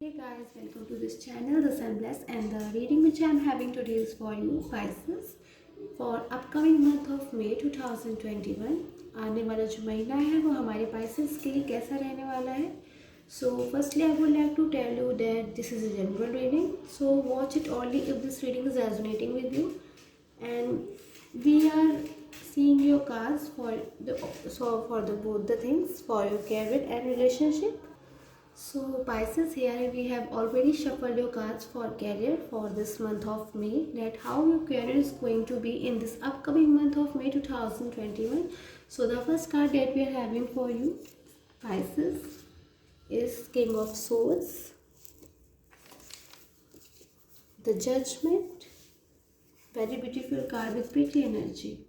Hey guys, welcome to this channel, The Sunbless, and the reading which I am having today is for you, Pisces, for upcoming month of May 2021. आने वाला जो महीना है वो हमारे Pisces के लिए कैसा रहने वाला है. So firstly I would like to tell you that this is a general reading, so watch it only if this reading is resonating with you. And we are seeing your cards for the both the things for your career and relationship. So Pisces, here we have already shuffled your cards for career for this month of May, that how your career is going to be in this upcoming month of May 2021. So the first card that we are having for you, Pisces, is King of Swords, the Judgment, very beautiful card with pretty energy,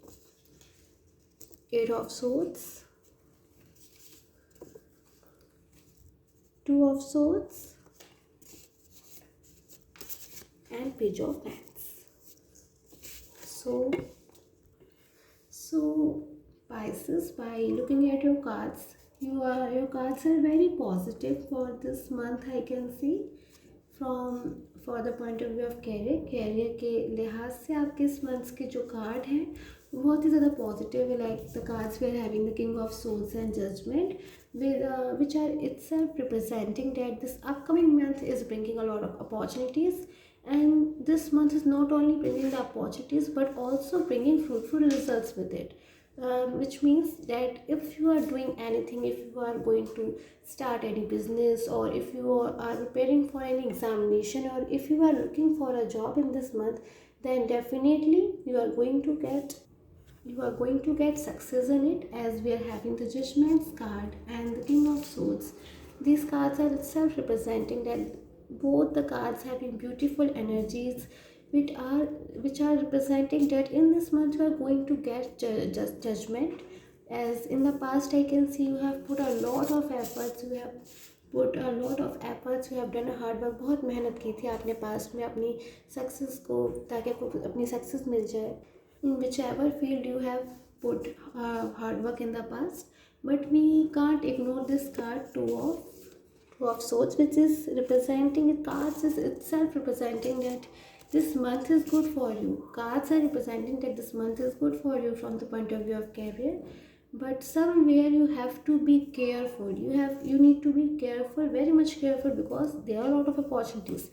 Eight of Swords, Two of Swords, and Page of Wands. So Pisces, by looking at your cards, your cards are very positive for this month. I can see for the point of view of career के लिहाज से आपके इस month के जो card हैं बहुत ही ज़्यादा पॉजिटिव है. Like the cards we are having the king of souls and judgement, which are itself representing that this upcoming month is bringing a lot of opportunities, and this month is not only bringing the opportunities but also bringing fruitful results with it. Which means that if you are doing anything, if you are going to start any business, or if you are preparing for any examination, or if you are looking for a job in this month, then definitely you are going to get success in it, as we are having the Judgments card and the King of Swords. These cards are itself representing that both the cards having beautiful energies, which are representing that in this month you are going to get judgment. As in the past I can see you have put a lot of efforts, you have done a hard work, बहुत मेहनत की थी आपने past में अपनी success को, ताकि आपको अपनी सक्सेस मिल जाए. In whichever field you have put hard work in the past, but we can't ignore this card, two of swords, which is representing, cards is itself representing that this month is good for you. Cards are representing that this month is good for you from the point of view of career, but somewhere you have to be careful. You need to be careful, very much careful, because there are a lot of opportunities,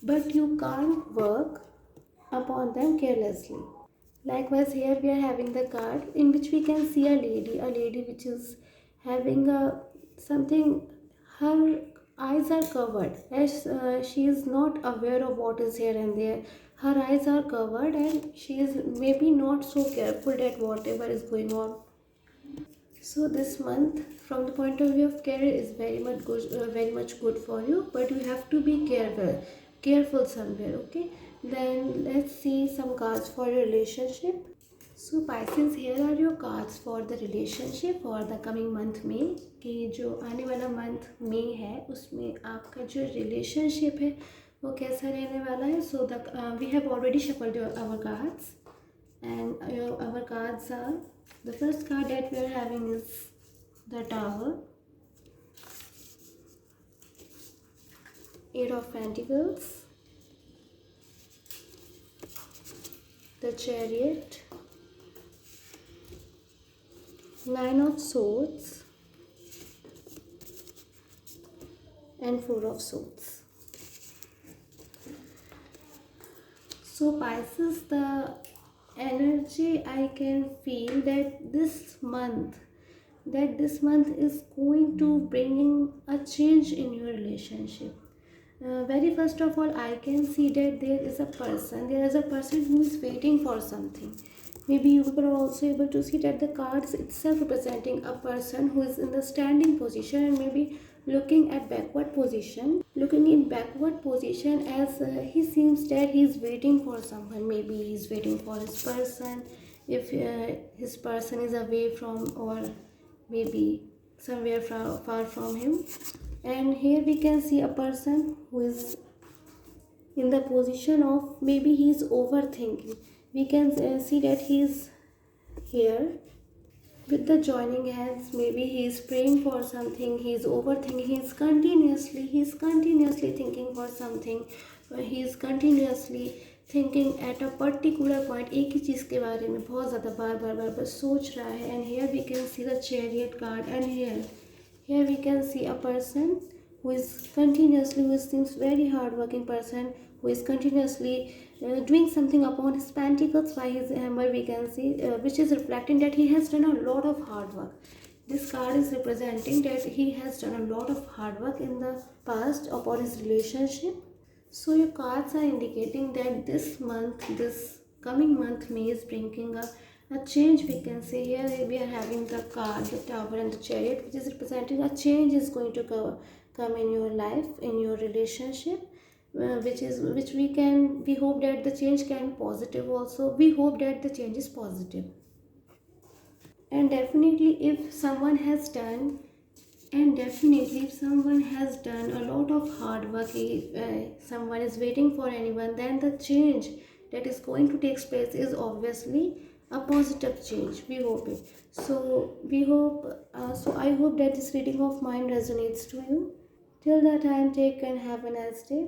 but you can't work upon them carelessly. Likewise, here we are having the card in which we can see a lady which is having a something. Her eyes are covered, as she is not aware of what is here and there. Her eyes are covered, and she is maybe not so careful at whatever is going on. So this month, from the point of view of career, is very much good for you, but you have to be careful somewhere. Okay, then let's see some cards for your relationship. So Pisces, here are your cards for the relationship for the coming month में, कि जो आने वाला month में है उसमें आपका जो रिलेशनशिप है वो कैसा रहने वाला है. So we have already shuffled our cards, and our cards are, the first card that we are having is the Tower, Eight of Pentacles, the Chariot, Nine of Swords, and Four of Swords. So Pisces, the energy I can feel that this month is going to bring a change in your relationship. Very first of all, I can see that there is a person who is waiting for something. Maybe you were also able to see that the cards itself representing a person who is in the standing position, and maybe looking in backward position, as he seems that he is waiting for someone. Maybe he is waiting for his person, if his person is away from, or maybe somewhere far from him. And here we can see a person who is in the position of, maybe he is overthinking. We can see that he is here with the joining hands. Maybe he is praying for something, he is overthinking, he is continuously thinking for something, he is continuously thinking at a particular point, एक ही चीज़ के बारे में बहुत ज़्यादा बार बार बार बार सोच रहा है. And here we can see the chariot card, and here we can see a person who is continuously, who seems very hardworking person, who is continuously doing something upon his pentacles by his hammer, we can see, which is reflecting that he has done a lot of hard work. This card is representing that he has done a lot of hard work in the past upon his relationship. So your cards are indicating that this month, this coming month, May is bringing a change. We can say here we are having the card, the Tower and the Chariot, which is representing a change is going to come in your life, in your relationship, which we hope that the change can be positive also. We hope that the change is positive. And definitely if someone has done and definitely, if someone has done a lot of hard work, if someone is waiting for anyone, then the change that is going to take place is obviously a positive change. We hope it. So I hope that this reading of mine resonates to you. Till that time, take and have a nice day.